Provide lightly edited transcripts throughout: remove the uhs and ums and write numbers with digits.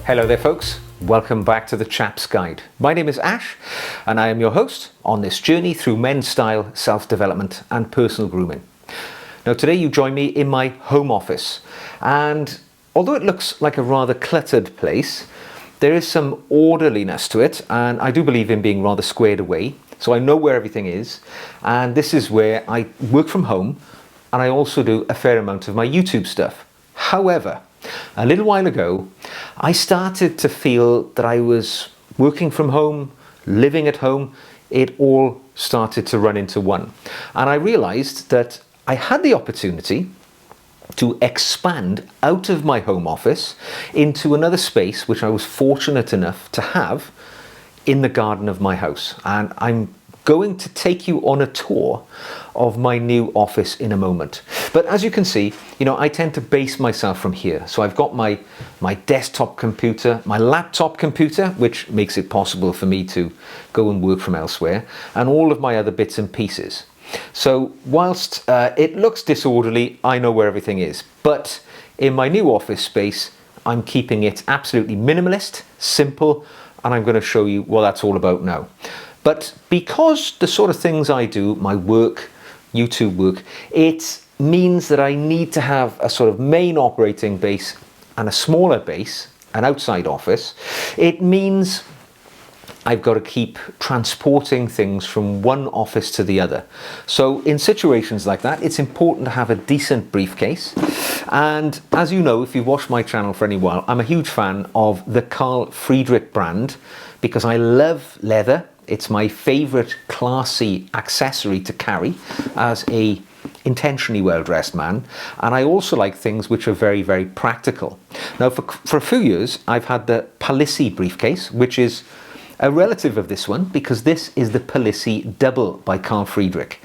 Hello there folks, welcome back to the Chap'S Guide. My name is Ash and I am your host on this journey through men's style, self-development and personal grooming. Now today you join me in my home office, and although it looks like a rather cluttered place, there is some orderliness to it, and I do believe in being rather squared away, so I know where everything is, and this is where I work from home and I also do a fair amount of my YouTube stuff. However, a little while ago, I started to feel that I was working from home, living at home. It all started to run into one. And I realized that I had the opportunity to expand out of my home office into another space, which I was fortunate enough to have in the garden of my house. And I'm going to take you on a tour of my new office in a moment. But as you can see, I tend to base myself from here. So I've got my desktop computer, my laptop computer, which makes it possible for me to go and work from elsewhere, and all of my other bits and pieces. So whilst it looks disorderly, I know where everything is. But in my new office space, I'm keeping it absolutely minimalist, simple, and I'm going to show you what that's all about now. But because the sort of things I do, my work, YouTube work, it means that I need to have a sort of main operating base and a smaller base, an outside office. It means I've got to keep transporting things from one office to the other. So in situations like that, it's important to have a decent briefcase. And as you know, if you've watched my channel for any while, I'm a huge fan of the Friedrik brand because I love leather. It's my favorite classy accessory to carry as a intentionally well-dressed man, and I also like things which are very, very practical. Now for a few years I've had the Palissy briefcase, which is a relative of this one because this is the Palissy Double by Friedrik,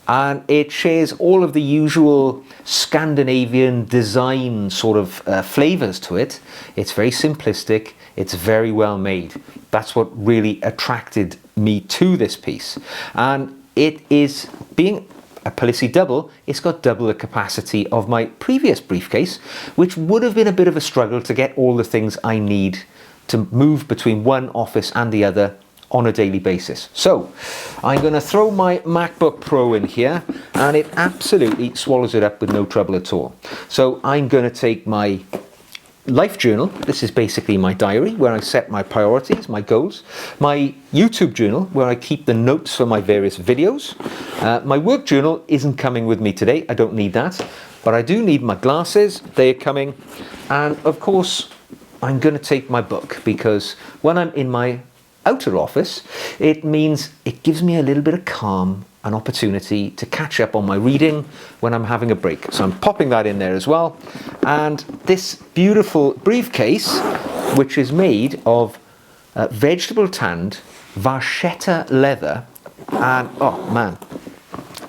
and it shares all of the usual Scandinavian design sort of flavors to it. It's very simplistic, it's very well made. That's what really attracted me to this piece. And it is, being a Palissy Double, it's got double the capacity of my previous briefcase, which would have been a bit of a struggle to get all the things I need to move between one office and the other on a daily basis. So I'm going to throw my MacBook Pro in here, and it absolutely swallows it up with no trouble at all. So I'm going to take my life journal. This is basically my diary where I set my priorities, my goals. My YouTube journal where I keep the notes for my various videos. My work journal isn't coming with me today. I don't need that, but I do need my glasses. They are coming. And of course, I'm going to take my book because when I'm in my outer office, it means it gives me a little bit of calm, an opportunity to catch up on my reading when I'm having a break. So I'm popping that in there as well. And this beautiful briefcase, which is made of vegetable tanned vachetta leather, and oh man,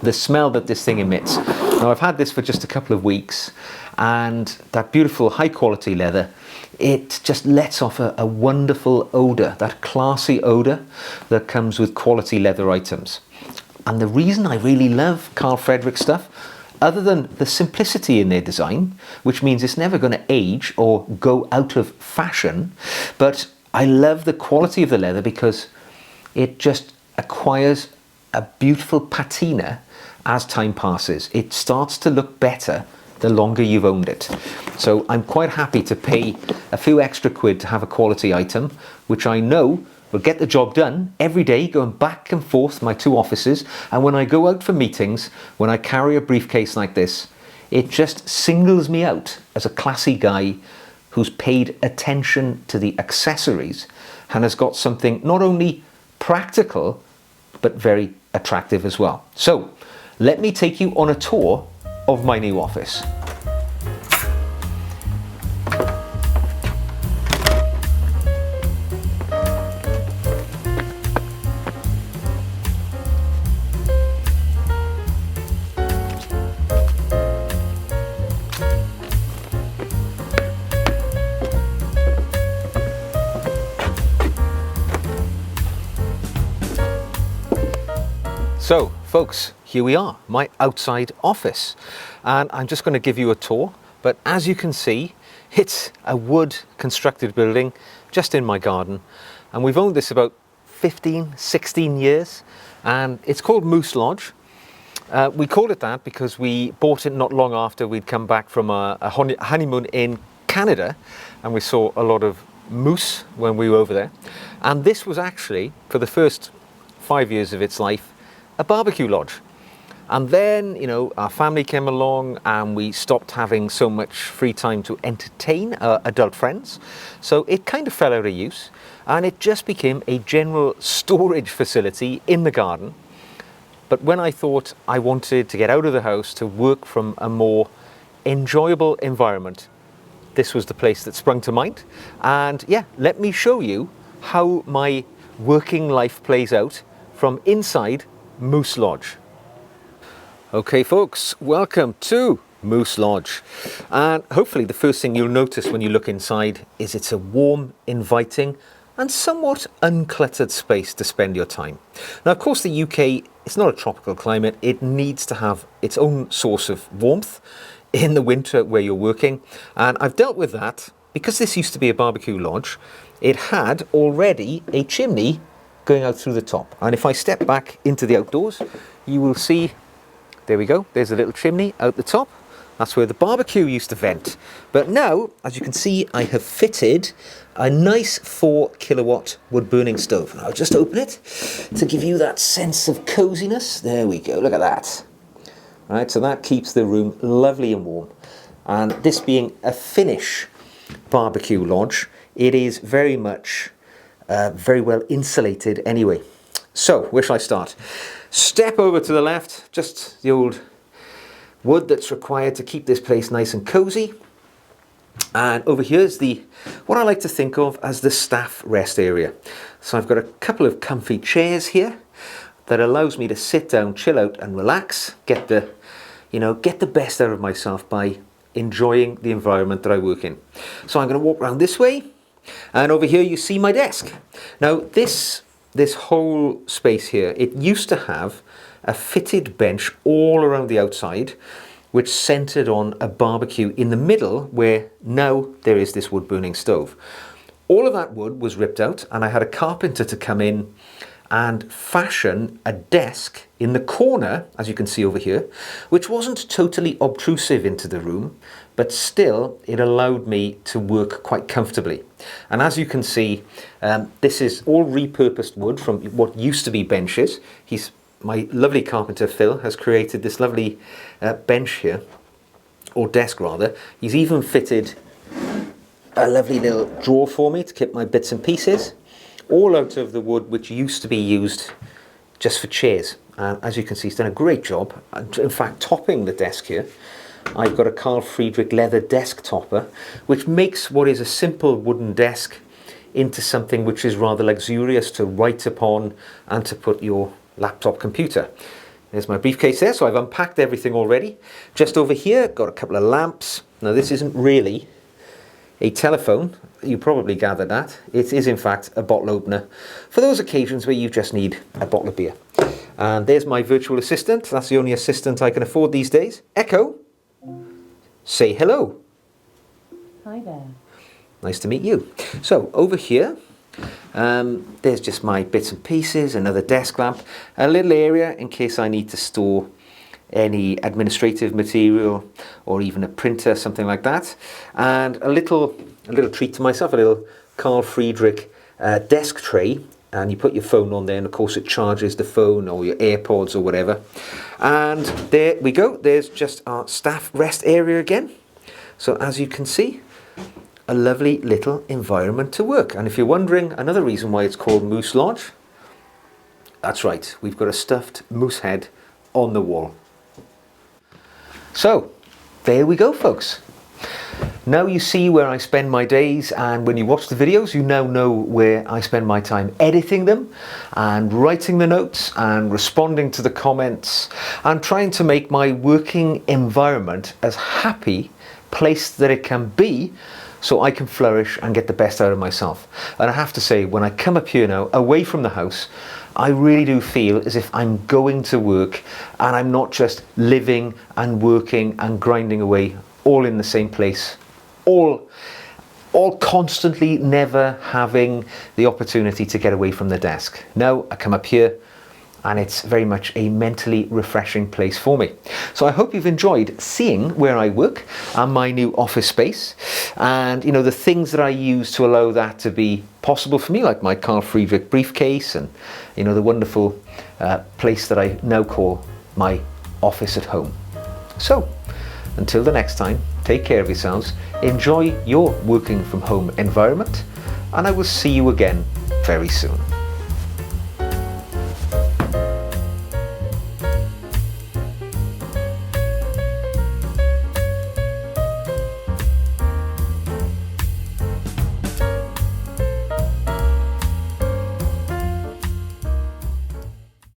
the smell that this thing emits. Now I've had this for just a couple of weeks, and that beautiful high quality leather, it just lets off a wonderful odor, that classy odor that comes with quality leather items. And the reason I really love Friedrik stuff, other than the simplicity in their design, which means it's never going to age or go out of fashion, but I love the quality of the leather because it just acquires a beautiful patina as time passes. It starts to look better the longer you've owned it. So I'm quite happy to pay a few extra quid to have a quality item, which I know will get the job done every day, going back and forth my two offices. And when I go out for meetings, when I carry a briefcase like this, it just singles me out as a classy guy who's paid attention to the accessories and has got something not only practical, but very attractive as well. So let me take you on a tour of my new office. So folks, here we are, my outside office, and I'm just going to give you a tour. But as you can see, It's a wood constructed building just in my garden, and we've owned this about 15, 16 years, and it's called Moose Lodge. We called it that because we bought it not long after we'd come back from a honeymoon in Canada, and we saw a lot of moose when we were over there. And this was actually, for the first 5 years of its life, a barbecue lodge. And then, you know, our family came along and we stopped having so much free time to entertain our adult friends. So it kind of fell out of use, and it just became a general storage facility in the garden. But when I thought I wanted to get out of the house to work from a more enjoyable environment, this was the place that sprung to mind. And yeah, let me show you how my working life plays out from inside Moose Lodge. Okay folks, welcome to Moose Lodge. And hopefully the first thing you'll notice when you look inside is it's a warm, inviting and somewhat uncluttered space to spend your time. Now of course the UK, it's not a tropical climate. It needs to have its own source of warmth in the winter where you're working. And I've dealt with that because this used to be a barbecue lodge. It had already a chimney going out through the top. And if I step back into the outdoors, you will see, there we go, there's a little chimney out the top. That's where the barbecue used to vent. But now, as you can see, I have fitted a nice 4 kilowatt wood burning stove. And I'll just open it to give you that sense of coziness. There we go, look at that. Right, so that keeps the room lovely and warm. And this being a Finnish barbecue lodge, it is very much very well insulated anyway. So, where shall I start? Step over to the left, just the old wood that's required to keep this place nice and cozy. And over here is what I like to think of as the staff rest area. So I've got a couple of comfy chairs here that allows me to sit down, chill out and relax, get the best out of myself by enjoying the environment that I work in. So I'm going to walk around this way, and over here you see my desk. Now this whole space here, it used to have a fitted bench all around the outside, which centered on a barbecue in the middle, where now there is this wood burning stove. All of that wood was ripped out, and I had a carpenter to come in and fashion a desk in the corner, as you can see over here, which wasn't totally obtrusive into the room, but still it allowed me to work quite comfortably. And as you can see, this is all repurposed wood from what used to be benches. My lovely carpenter Phil has created this lovely bench here, or desk rather. He's even fitted a lovely little drawer for me to keep my bits and pieces, all out of the wood which used to be used just for chairs. As you can see, he's done a great job. In fact, topping the desk here, I've got a Friedrik leather desk topper, which makes what is a simple wooden desk into something which is rather luxurious to write upon and to put your laptop computer. There's my briefcase there, so I've unpacked everything already. Just over here, got a couple of lamps. Now this isn't really a telephone, you probably gathered that. It is in fact a bottle opener for those occasions where you just need a bottle of beer. And there's my virtual assistant. That's the only assistant I can afford these days. Echo, say hello. Hi there. Nice to meet you. So over here, there's just my bits and pieces, another desk lamp, a little area in case I need to store any administrative material or even a printer, something like that, and a little treat to myself, a little Friedrik desk tray, and you put your phone on there, and of course it charges the phone or your AirPods or whatever. And there we go, there's just our staff rest area again. So as you can see, a lovely little environment to work. And if you're wondering another reason why it's called Moose Lodge, that's right, we've got a stuffed moose head on the wall. So, there we go folks. Now you see where I spend my days, and when you watch the videos you now know where I spend my time editing them and writing the notes and responding to the comments and trying to make my working environment as happy place that it can be so I can flourish and get the best out of myself. And I have to say, when I come up here now, away from the house, I really do feel as if I'm going to work and I'm not just living and working and grinding away all in the same place all constantly never having the opportunity to get away from the desk. No, I come up here and it's very much a mentally refreshing place for me. So I hope you've enjoyed seeing where I work and my new office space, and the things that I use to allow that to be possible for me, like my Carl Friedrik briefcase and the wonderful place that I now call my office at home. So until the next time, take care of yourselves, enjoy your working from home environment, and I will see you again very soon.